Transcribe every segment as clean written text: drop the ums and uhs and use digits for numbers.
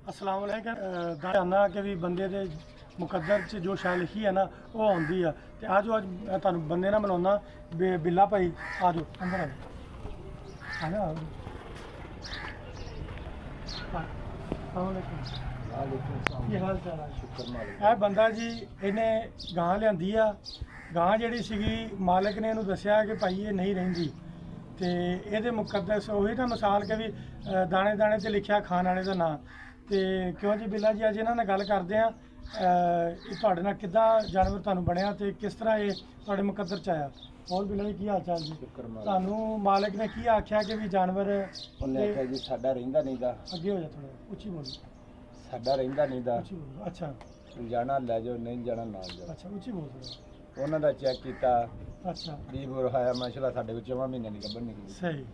अस्सलाम वालेकुम जानना कि भी बंदे दे मुकद्दर च जो शै लिखी है ना वो आउंदी है ते आज मैं तुहानू बंदे ना मिलाउना बिल्ला भाई आ जाओ अंदर आ जाओ की हाल चाल है शुक्र बंदा जी इन्हें गां लियांदी आ गां जिहड़ी सीगी मालिक ने इहनू दस्सिया कि भाई ये नहीं रहिंदी ते इहदे मुकद्दस ओही ना मिसाल के भी दाने दाने ते लिखिया खाण वाले दा नाम ਤੇ ਕਿਉਂ ਜੀ ਬਿੱਲਾ ਜੀ ਅੱਜ ਇਹਨਾਂ ਨਾਲ ਗੱਲ ਕਰਦੇ ਆ ਇਹ ਤੁਹਾਡੇ ਨਾਲ ਕਿੱਦਾਂ ਜਾਨਵਰ ਤੁਹਾਨੂੰ ਬਣਿਆ ਤੇ ਕਿਸ ਤਰ੍ਹਾਂ ਇਹ ਤੁਹਾਡੇ ਮੁਕੱਦਰ ਚ ਆਇਆ ਹੋਰ ਬਿੱਲਾ ਜੀ ਕੀ ਹਾਲ ਚਾਲ ਜੀ ਤੁਹਾਨੂੰ ਮਾਲਕ ਨੇ ਕੀ ਆਖਿਆ ਕਿ ਵੀ ਜਾਨਵਰ ਉਹਨੇ ਆਖਿਆ ਜੀ ਸਾਡਾ ਰਹਿੰਦਾ ਨਹੀਂ ਦਾ ਅੱਗੇ ਹੋ ਜਾ ਥੋੜਾ ਉੱਚੀ ਬੋਲੋ ਸਾਡਾ ਰਹਿੰਦਾ ਨਹੀਂ ਦਾ ਉੱਚੀ ਬੋਲੋ ਅੱਛਾ ਜਾਣਾ ਲੈ ਜਾਓ ਨਹੀਂ ਜਾਣਾ ਨਾ ਜਾਓ ਅੱਛਾ ਉੱਚੀ ਬੋਲ ਥੋੜਾ ਉਹਨਾਂ ਦਾ ਚੈੱਕ ਕੀਤਾ ਅੱਛਾ ਵੀ ਬੁਰ ਹੋਇਆ ਮਾਸ਼ਾਅੱਲਾ ਸਾਡੇ ਵਿੱਚ 4 ਮਹੀਨੇ ਦੀ ਗੱਭਣ ਨਿਕਲੀ ਸਹੀ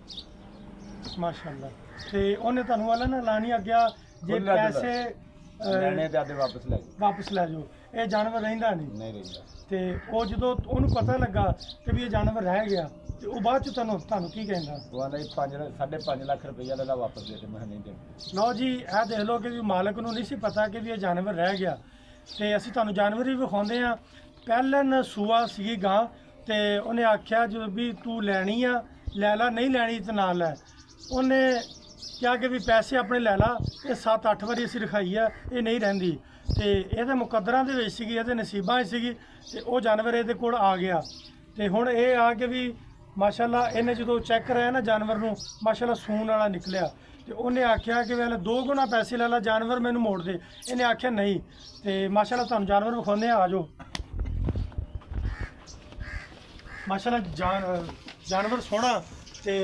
ਮਾਸ਼ਾਅੱਲਾ ਤੇ ਉਹਨੇ ਤੁਹਾਨੂੰ ਵਾਲਾ ਨਾ ਲਾਣੀ ਅੱਗਿਆ ਜੇ ਪੈਸੇ ਲੈਣੇ ਤੇ ਆਦੇ ਵਾਪਸ ਲੈ ਜਾਓ ਇਹ ਜਾਨਵਰ ਰਹਿੰਦਾ ਨਹੀਂ ਰਹਿੰਦਾ ਤੇ ਉਹ ਜਦੋਂ ਉਹਨੂੰ ਪਤਾ ਲੱਗਾ ਕਿ ਵੀ ਇਹ ਜਾਨਵਰ ਰਹਿ ਗਿਆ ਤੇ ਉਹ ਬਾਅਦ ਚ ਤੁਹਾਨੂੰ ਕੀ ਕਹਿੰਦਾ ਉਹ ਆਂਦਾ 5.5 ਲੱਖ ਰੁਪਈਆ ਦਾ ਵਾਪਸ ਦੇ ਦੇ ਮੈਂ ਨਹੀਂ ਦੇਣਾ ਲਓ ਜੀ ਇਹ ਦੇਖ ਲਓ ਕਿ ਵੀ ਮਾਲਕ ਨੂੰ ਨਹੀਂ ਸੀ ਪਤਾ ਕਿ ਵੀ ਇਹ ਜਾਨਵਰ ਰਹਿ ਗਿਆ ਤੇ ਅਸੀਂ ਤੁਹਾਨੂੰ ਜਾਨਵਰ ਵੀ ਵਿਖਾਉਂਦੇ ਆ ਪਹਿਲਨ ਸੂਆ ਸੀਗੀ ਗਾਂ ਤੇ ਉਹਨੇ ਆਖਿਆ ਜਦੋਂ ਵੀ ਤੂੰ ਲੈਣੀ ਆ ਲੈ ਲਾ ਨਹੀਂ ਲੈਣੀ ਤੇ ਨਾ ਲੈ ਉਹਨੇ ਕਿਹਾ ਕਿ ਵੀ ਪੈਸੇ ਆਪਣੇ ਲੈ ਲਾ ਇਹ 7-8 ਵਾਰੀ ਅਸੀਂ ਰਖਾਈ ਆ ਇਹ ਨਹੀਂ ਰਹਿੰਦੀ ਤੇ ਇਹਦੇ ਮੁਕੱਦਰਾਂ ਦੇ ਵਿੱਚ ਸੀਗੀ ਇਹਦੇ ਨਸੀਬਾਂ ਵਿੱਚ ਸੀਗੀ ਤੇ ਉਹ ਜਾਨਵਰ ਇਹਦੇ ਕੋਲ ਆ ਗਿਆ ਤੇ ਹੁਣ ਇਹ ਆ ਕੇ ਵੀ ਮਾਸ਼ਾਅੱਲਾ ਇਹਨੇ ਜਦੋਂ ਚੈੱਕ ਕਰਾਇਆ ਨਾ ਜਾਨਵਰ ਨੂੰ ਮਾਸ਼ਾਅੱਲਾ ਸੂਣ ਵਾਲਾ ਨਿਕਲਿਆ ਤੇ ਉਹਨੇ ਆਖਿਆ ਕਿ ਵੇਲੇ 2 ਗੁਣਾ ਪੈਸੇ ਲੈ ਲਾ ਜਾਨਵਰ ਮੈਨੂੰ ਮੋੜ ਦੇ ਇਹਨੇ ਆਖਿਆ ਨਹੀਂ ਤੇ ਮਾਸ਼ਾਅੱਲਾ ਤੁਹਾਨੂੰ ਜਾਨਵਰ ਵਿਖਾਉਂਦੇ ਆ ਜਾਓ ਮਾਸ਼ਾਅੱਲਾ ਜਾਨਵਰ ਸੋਹਣਾ ਤੇ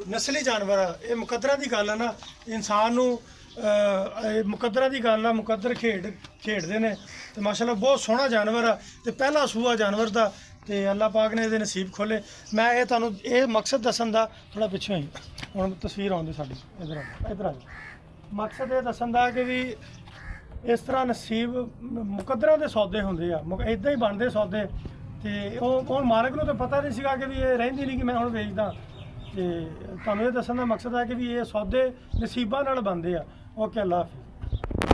ਨਸਲੀ ਜਾਨਵਰ ਆ ਇਹ ਮੁਕੱਦਰਾਂ ਦੀ ਗੱਲ ਆ ਨਾ ਇਨਸਾਨ ਨੂੰ ਮੁਕੱਦਰਾਂ ਦੀ ਗੱਲ ਆ ਮੁਕੱਦਰ ਖੇਡਦੇ ਨੇ ਤੇ ਮਾਸ਼ਾਅੱਲਾ ਬਹੁਤ ਸੋਹਣਾ ਜਾਨਵਰ ਆ ਤੇ ਪਹਿਲਾ ਸੂਆ ਜਾਨਵਰ ਦਾ ਤੇ ਅੱਲਾਹ ਪਾਕ ਨੇ ਇਹਦੇ ਨਸੀਬ ਖੋਲੇ ਮੈਂ ਇਹ ਤੁਹਾਨੂੰ ਇਹ ਮਕਸਦ ਦੱਸਣ ਦਾ ਥੋੜਾ ਪਿੱਛੇ ਹੀ ਹੁਣ ਤਸਵੀਰ ਆਉਂਦੀ ਸਾਡੀ ਇੱਧਰ ਆ ਮਕਸਦ ਇਹ ਦੱਸਣ ਦਾ ਕਿ ਵੀ ਇਸ ਤਰ੍ਹਾਂ ਨਸੀਬ ਮੁਕੱਦਰਾਂ ਦੇ ਸੌਦੇ ਹੁੰਦੇ ਆ ਇਦਾਂ ਹੀ ਬਣਦੇ ਸੌਦੇ ਤੇ ਉਹ ਮਾਲਕ ਨੂੰ ਤਾਂ ਪਤਾ ਨਹੀਂ ਸੀਗਾ ਕਿ ਵੀ ਇਹ ਰਹਿੰਦੀ ਨਹੀਂ ਕਿ ਮੈਂ ਹੁਣ ਵੇਚਦਾ ਤੇ ਤੁਹਾਨੂੰ ਇਹ ਦੱਸਣ ਦਾ ਮਕਸਦ ਹੈ ਕਿ ਵੀ ਇਹ ਸੌਦੇ ਨਸੀਬਾਂ ਨਾਲ ਬਣਦੇ ਆ ਓਕੇ ਅੱਲਾਹ ਹਾਫਿਜ਼।